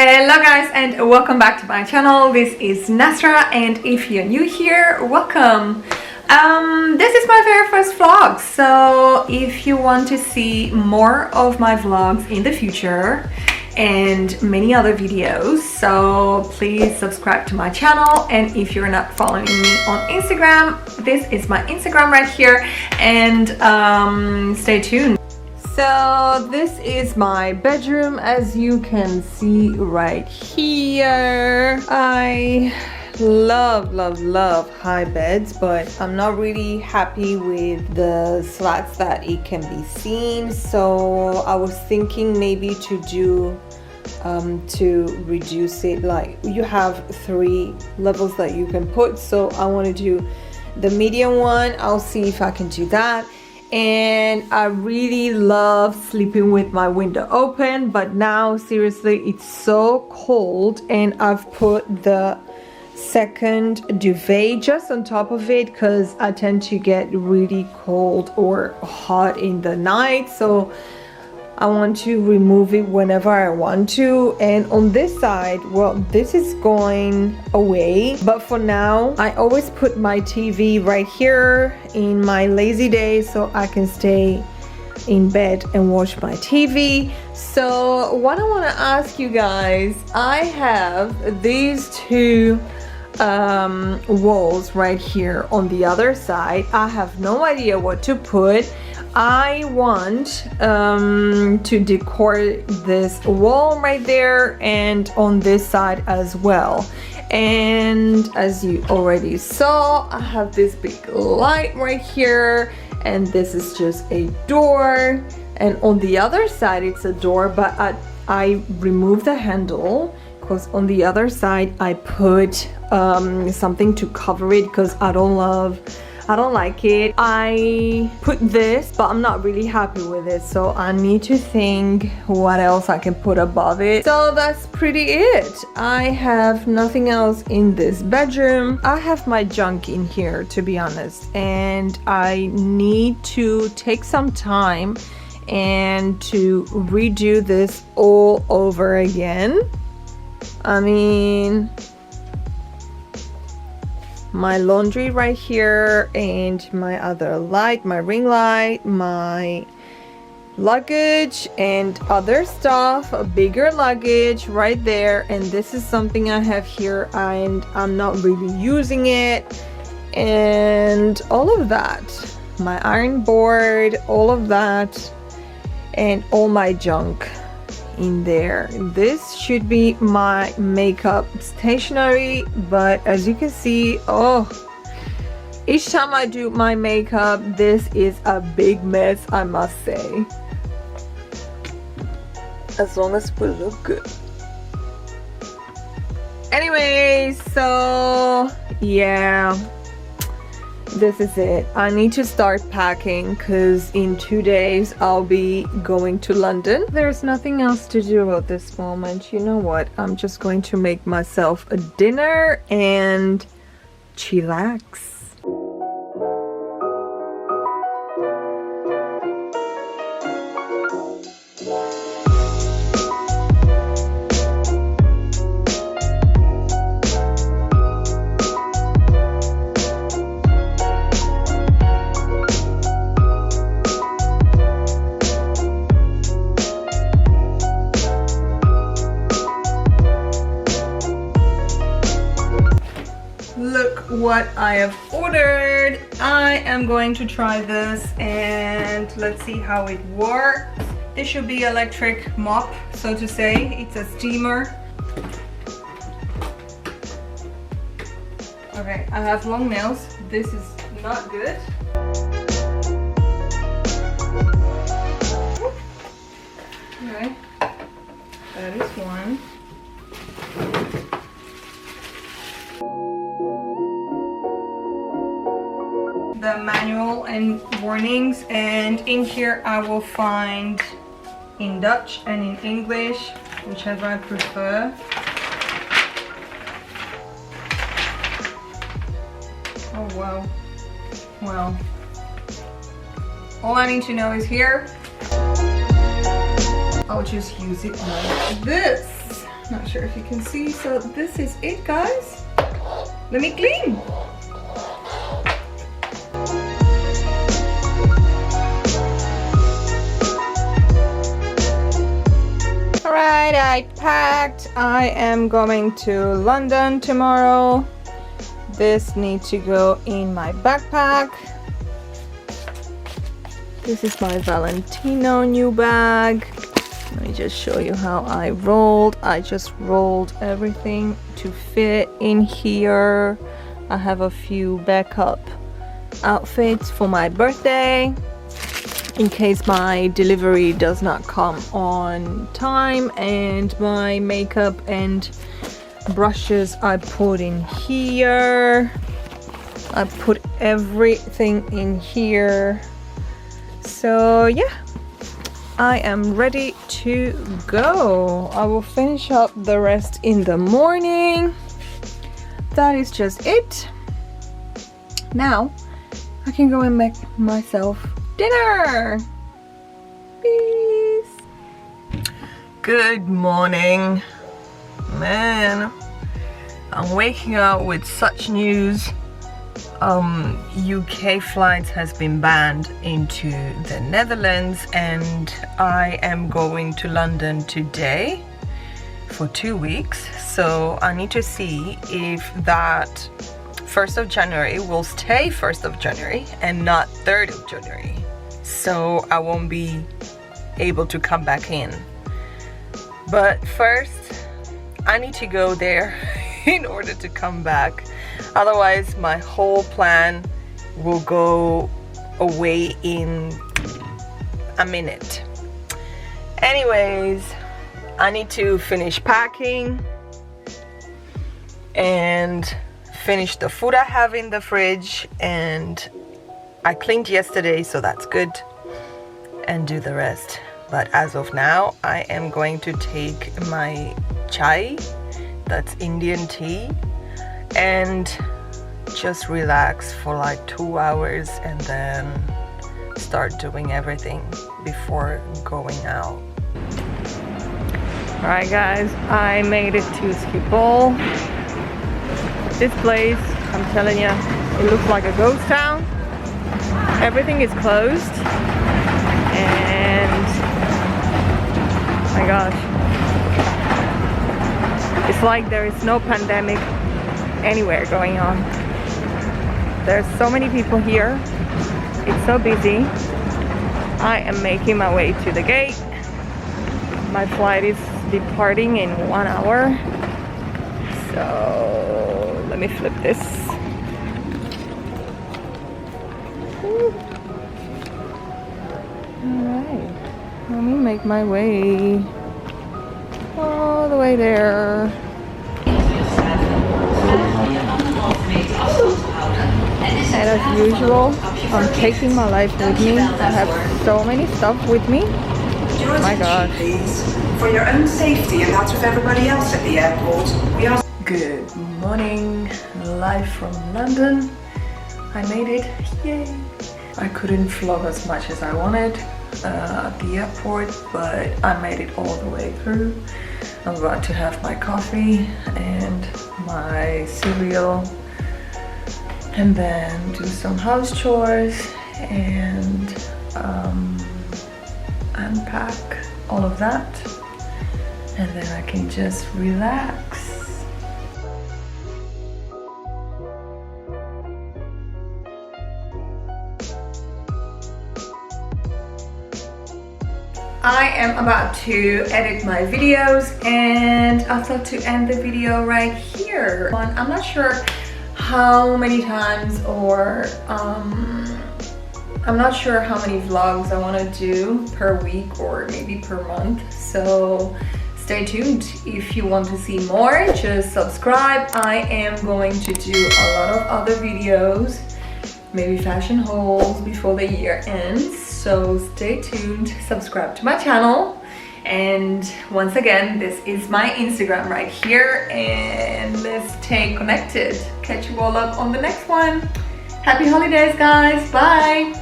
Hello guys and welcome back to my channel. This is Nasra, and if you're new here, welcome. This is my very first vlog, so if you want to see more of my vlogs in the future and many other videos, so please subscribe to my channel. And if you're not following me on Instagram, this is my Instagram right here, and stay tuned. So this is my bedroom, as you can see right here. I love high beds, but I'm not really happy with the slats that it can be seen. So I was thinking maybe to do to reduce it, like you have 3 levels that you can put, so I want to do the medium one. I'll see if I can do that. And I really love sleeping with my window open, but now seriously it's so cold, and I've put the second duvet just on top of it because I tend to get really cold or hot in the night, so I want to remove it whenever I want to. And on this side, well, this is going away, but for now I always put my TV right here in my lazy days so I can stay in bed and watch my TV. So what I want to ask you guys, I have these 2 walls right here on the other side. I have no idea what to put. I want to decor this wall right there and on this side as well. And as you already saw, I have this big light right here, and this is just a door, and on the other side it's a door, but I removed the handle because on the other side I put something to cover it because I don't like it. I put this, but I'm not really happy with it, so I need to think what else I can put above it. So that's pretty it. I have nothing else in this bedroom. I have my junk in here, to be honest, and I need to take some time and to redo this all over again. I mean, my laundry right here, and my other light, my ring light, my luggage and other stuff, a bigger luggage right there, and this is something I have here and I'm not really using it, and all of that, my iron board, all of that, and all my junk in there. This should be my makeup stationery, but as you can see, each time I do my makeup, this is a big mess, I must say. As long as we look good. Anyway, so yeah, this is it. I need to start packing because in 2 days I'll be going to London. There's nothing else to do at this moment. You know what? I'm just going to make myself a dinner and chillax. Look what I have ordered. I am going to try this and let's see how it works. This should be electric mop, so to say. It's a steamer. Okay, I have long nails. This is not good. Okay, that is one. The manual and warnings, and in here I will find in Dutch and in English, whichever I prefer. Oh wow. Well, all I need to know is here I'll just use it like this. Not not sure if you can see. So this is it, guys. Let me clean. Alright, I packed. I am going to London tomorrow. This needs to go in my backpack. This is my Valentino new bag. Let me just show you how I rolled. I just rolled everything to fit in here. I have a few backup outfits for my birthday in case my delivery does not come on time, and my makeup and brushes I put in here. I put everything in here. So yeah, I am ready to go. I will finish up the rest in the morning. That is just it. Now I can go and make myself dinner. Peace. Good morning. Man, I'm waking up with such news. UK flights has been banned into the Netherlands, and I am going to London today for 2 weeks. So I need to see if that 1st of January will stay 1st of January and not 3rd of January. So I won't be able to come back in. But first, I need to go there in order to come back. Otherwise, my whole plan will go away in a minute. Anyways, I need to finish packing and finish the food I have in the fridge, and I cleaned yesterday, so that's good, and do the rest. But as of now, I am going to take my chai, that's Indian tea, and just relax for like 2 hours and then start doing everything before going out. Alright guys, I made it to Schiphol. This place, I'm telling you, it looks like a ghost town. Everything is closed, and my gosh, it's like there is no pandemic anywhere going on. There's so many people here. It's so busy. I am making my way to the gate. My flight is departing in 1 hour. So let me flip this. Alright, let me make my way all the way there. And as usual, I'm taking my life with me. I have so many stuff with me. Oh my god. For your own safety and that of everybody else at the airport, we are... Good morning, live from London. I made it, yay! I couldn't vlog as much as I wanted at the airport, but I made it all the way through. I'm about to have my coffee and my cereal, and then do some house chores and unpack all of that, and then I can just relax. I am about to edit my videos, and I thought to end the video right here. I'm not sure how many times, or I'm not sure how many vlogs I want to do per week or maybe per month, so stay tuned. If you want to see more, just subscribe. I am going to do a lot of other videos, maybe fashion hauls before the year ends, so stay tuned, subscribe to my channel. And once again, this is my Instagram right here, and let's stay connected. Catch you all up on the next one. Happy holidays, guys. Bye.